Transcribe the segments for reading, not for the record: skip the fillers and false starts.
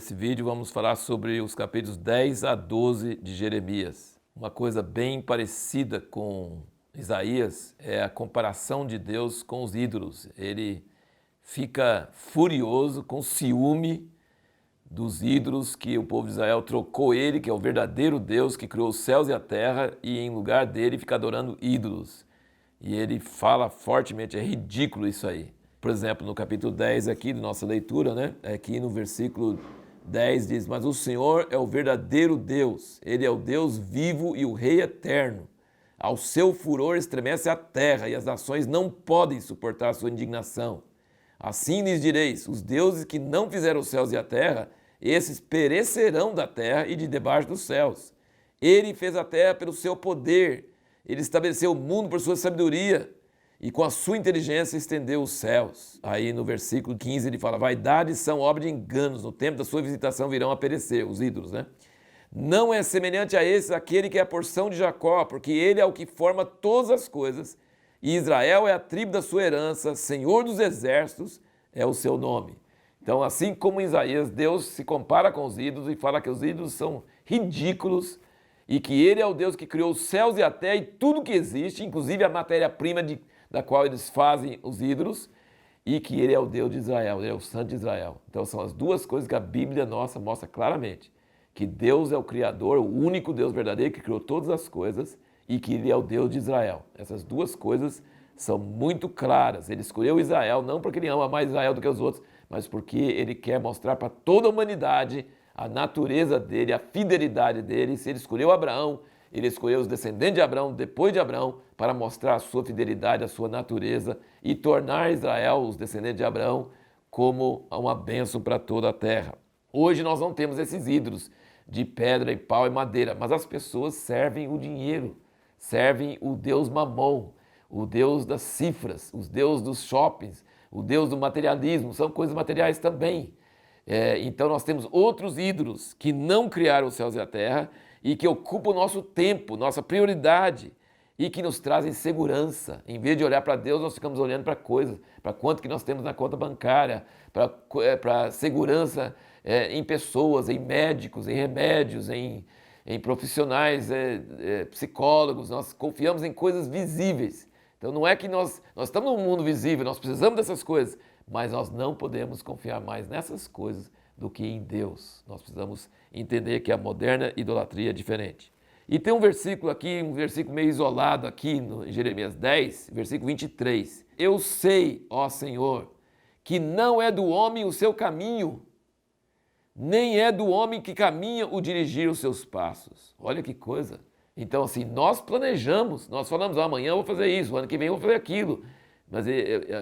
Nesse vídeo vamos falar sobre os capítulos 10 a 12 de Jeremias. Uma coisa bem parecida com Isaías é a comparação de Deus com os ídolos. Ele fica furioso, com ciúme dos ídolos que o povo de Israel trocou ele, que é o verdadeiro Deus que criou os céus e a terra, e em lugar dele fica adorando ídolos. E ele fala fortemente, é ridículo isso aí. Por exemplo, no capítulo 10 aqui de nossa leitura, aqui no versículo 10 diz: mas o Senhor é o verdadeiro Deus, Ele é o Deus vivo e o Rei eterno. Ao seu furor estremece a terra e as nações não podem suportar a sua indignação. Assim lhes direis: os deuses que não fizeram os céus e a terra, esses perecerão da terra e de debaixo dos céus. Ele fez a terra pelo seu poder, ele estabeleceu o mundo por sua sabedoria e com a sua inteligência estendeu os céus. Aí no versículo 15 ele fala: vaidades são obra de enganos, no tempo da sua visitação virão a perecer, os ídolos, Não é semelhante a esse aquele que é a porção de Jacó, porque ele é o que forma todas as coisas, e Israel é a tribo da sua herança, Senhor dos exércitos é o seu nome. Então, assim como em Isaías, Deus se compara com os ídolos e fala que os ídolos são ridículos e que ele é o Deus que criou os céus e a terra e tudo que existe, inclusive a matéria-prima da qual eles fazem os ídolos, e que ele é o Deus de Israel, ele é o Santo de Israel. Então são as duas coisas que a Bíblia nossa mostra claramente, que Deus é o Criador, o único Deus verdadeiro que criou todas as coisas e que ele é o Deus de Israel. Essas duas coisas são muito claras. Ele escolheu Israel não porque ele ama mais Israel do que os outros, mas porque ele quer mostrar para toda a humanidade a natureza dele, a fidelidade dele. Se ele escolheu Abraão, ele escolheu os descendentes de Abraão depois de Abraão para mostrar a sua fidelidade, a sua natureza e tornar Israel, os descendentes de Abraão, como uma bênção para toda a terra. Hoje nós não temos esses ídolos de pedra e pau e madeira, mas as pessoas servem o dinheiro, servem o Deus Mamon, o Deus das cifras, os Deus dos shoppings, o Deus do materialismo, são coisas materiais também. Então nós temos outros ídolos que não criaram os céus e a terra e que ocupam o nosso tempo, nossa prioridade e que nos trazem segurança. Em vez de olhar para Deus, nós ficamos olhando para coisas, para quanto que nós temos na conta bancária, para segurança em pessoas, em médicos, em remédios, em profissionais, psicólogos. Nós confiamos em coisas visíveis. Então não é que nós estamos num mundo visível, nós precisamos dessas coisas, mas nós não podemos confiar mais nessas coisas do que em Deus. Nós precisamos entender que a moderna idolatria é diferente. E tem um versículo aqui, um versículo meio isolado aqui em Jeremias 10, versículo 23. Eu sei, ó Senhor, que não é do homem o seu caminho, nem é do homem que caminha o dirigir os seus passos. Olha que coisa. Então assim, nós planejamos, nós falamos, amanhã eu vou fazer isso, ano que vem eu vou fazer aquilo. Mas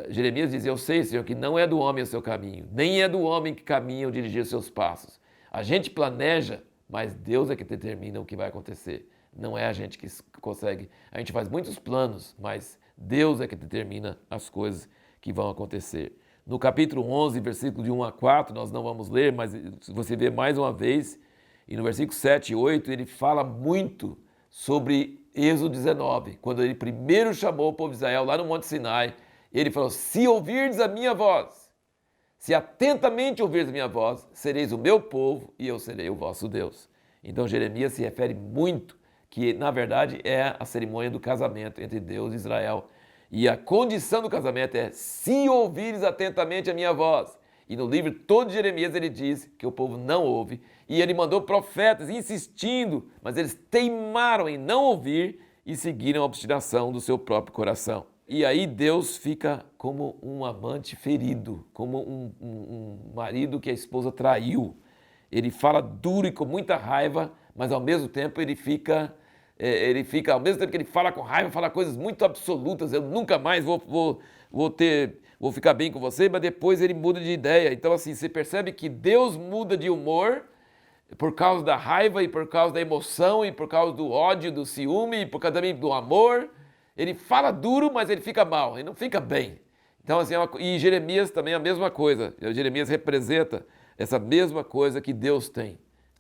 Jeremias diz: eu sei, Senhor, que não é do homem o seu caminho, nem é do homem que caminha ou dirigir os seus passos. A gente planeja, mas Deus é que determina o que vai acontecer. Não é a gente que consegue. A gente faz muitos planos, mas Deus é que determina as coisas que vão acontecer. No capítulo 11, versículo de 1 a 4, nós não vamos ler, mas se você ver mais uma vez, e no versículo 7 e 8, ele fala muito sobre Êxodo 19, quando ele primeiro chamou o povo de Israel lá no Monte Sinai, ele falou: se ouvirdes a minha voz, se atentamente ouvirdes a minha voz, sereis o meu povo e eu serei o vosso Deus. Então Jeremias se refere muito que na verdade é a cerimônia do casamento entre Deus e Israel. E a condição do casamento é: se ouvires atentamente a minha voz. E no livro todo de Jeremias ele diz que o povo não ouve. E ele mandou profetas insistindo, mas eles teimaram em não ouvir e seguiram a obstinação do seu próprio coração. E aí Deus fica como um amante ferido, como um marido que a esposa traiu. Ele fala duro e com muita raiva, mas ao mesmo tempo ele fica, ao mesmo tempo que ele fala com raiva, fala coisas muito absolutas. Eu nunca mais vou ficar bem com você, mas depois ele muda de ideia. Então assim, você percebe que Deus muda de humor por causa da raiva e por causa da emoção e por causa do ódio, do ciúme e por causa também do amor. Ele fala duro, mas ele fica mal, ele não fica bem. Então assim, e Jeremias também é a mesma coisa. Jeremias representa essa mesma coisa que Deus tem.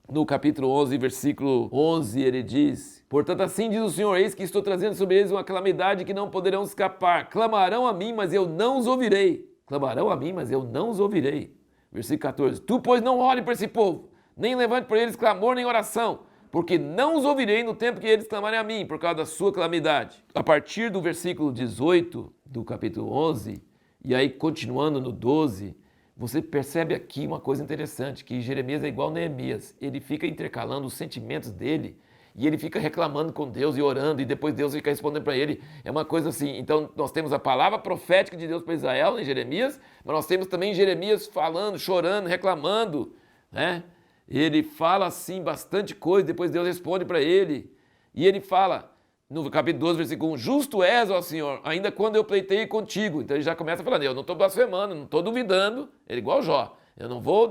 No capítulo 11, versículo 11, ele diz: portanto, assim diz o Senhor, eis que estou trazendo sobre eles uma calamidade que não poderão escapar. Clamarão a mim, mas eu não os ouvirei. Clamarão a mim, mas eu não os ouvirei. Versículo 14. Tu, pois, não olhe para esse povo, nem levante por eles clamor nem oração, porque não os ouvirei no tempo que eles clamarem a mim, por causa da sua calamidade. A partir do versículo 18 do capítulo 11, e aí continuando no 12, você percebe aqui uma coisa interessante, que Jeremias é igual a Neemias. Ele fica intercalando os sentimentos dele e ele fica reclamando com Deus e orando, e depois Deus fica respondendo para ele. É uma coisa assim. Então nós temos a palavra profética de Deus para Israel em Jeremias, mas nós temos também Jeremias falando, chorando, reclamando, né? Ele fala assim bastante coisa, depois Deus responde para ele. E ele fala, no capítulo 12, versículo 1, justo és, ó Senhor, ainda quando eu pleitei contigo. Então ele já começa falando, eu não estou blasfemando, não estou duvidando, ele é igual Jó. Eu não vou,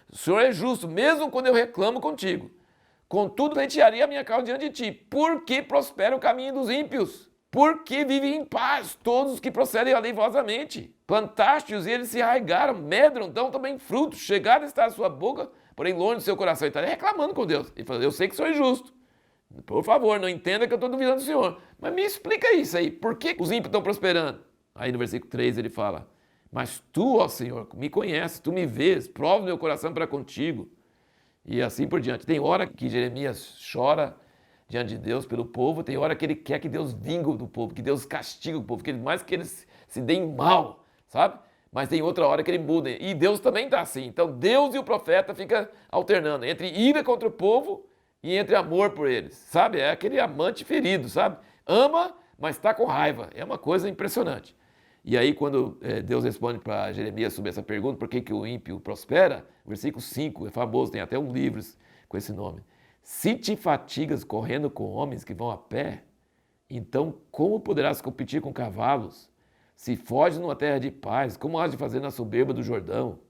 o Senhor é justo, mesmo quando eu reclamo contigo. Contudo, pleitearia a minha causa diante de ti, porque prospera o caminho dos ímpios, porque vivem em paz todos os que procedem aleivosamente. Plantaste-os e eles se arraigaram, medram, dão também frutos, chegaram a estar à sua boca, porém longe do seu coração. Ele está reclamando com Deus. Ele fala, eu sei que o Senhor é justo. Por favor, não entenda que eu estou duvidando do Senhor. Mas me explica isso aí. Por que os ímpios estão prosperando? Aí no versículo 3 ele fala, mas tu, ó Senhor, me conheces, tu me vês, prova o meu coração para contigo. E assim por diante. Tem hora que Jeremias chora diante de Deus pelo povo, tem hora que ele quer que Deus vingue do povo, que Deus castigue o povo, que mais que eles se deem mal, sabe? Mas tem outra hora que ele muda. E Deus também está assim. Então Deus e o profeta ficam alternando entre ira contra o povo e entre amor por eles, sabe? É aquele amante ferido, sabe? Ama, mas está com raiva. É uma coisa impressionante. E aí quando Deus responde para Jeremias sobre essa pergunta, por que o ímpio prospera? Versículo 5, é famoso, tem até um livro com esse nome. Se te fatigas correndo com homens que vão a pé, então como poderás competir com cavalos? Se foges numa terra de paz, como has de fazer na soberba do Jordão?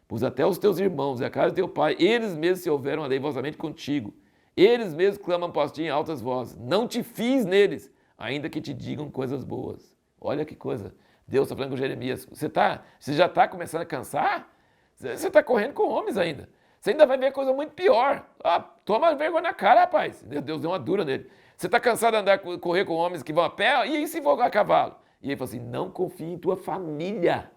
Pois até os teus irmãos e a casa de teu pai, eles mesmos se houveram aleivosamente contigo. Eles mesmos clamam por ti em altas vozes. Não te fies neles, ainda que te digam coisas boas. Olha que coisa. Deus está falando com Jeremias. Você já está começando a cansar? Você está correndo com homens ainda. Você ainda vai ver coisa muito pior. Toma vergonha na cara, rapaz. Deus deu uma dura nele. Você está cansado de andar, correr com homens que vão a pé? E aí se for a cavalo? E ele falou assim, não confie em tua família.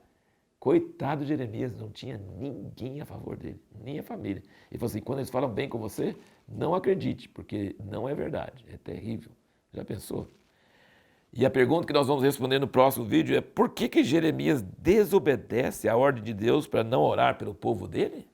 Coitado de Jeremias, não tinha ninguém a favor dele, nem a família. Ele falou assim, quando eles falam bem com você, não acredite, porque não é verdade, é terrível. Já pensou? E a pergunta que nós vamos responder no próximo vídeo é por que Jeremias desobedece à ordem de Deus para não orar pelo povo dele?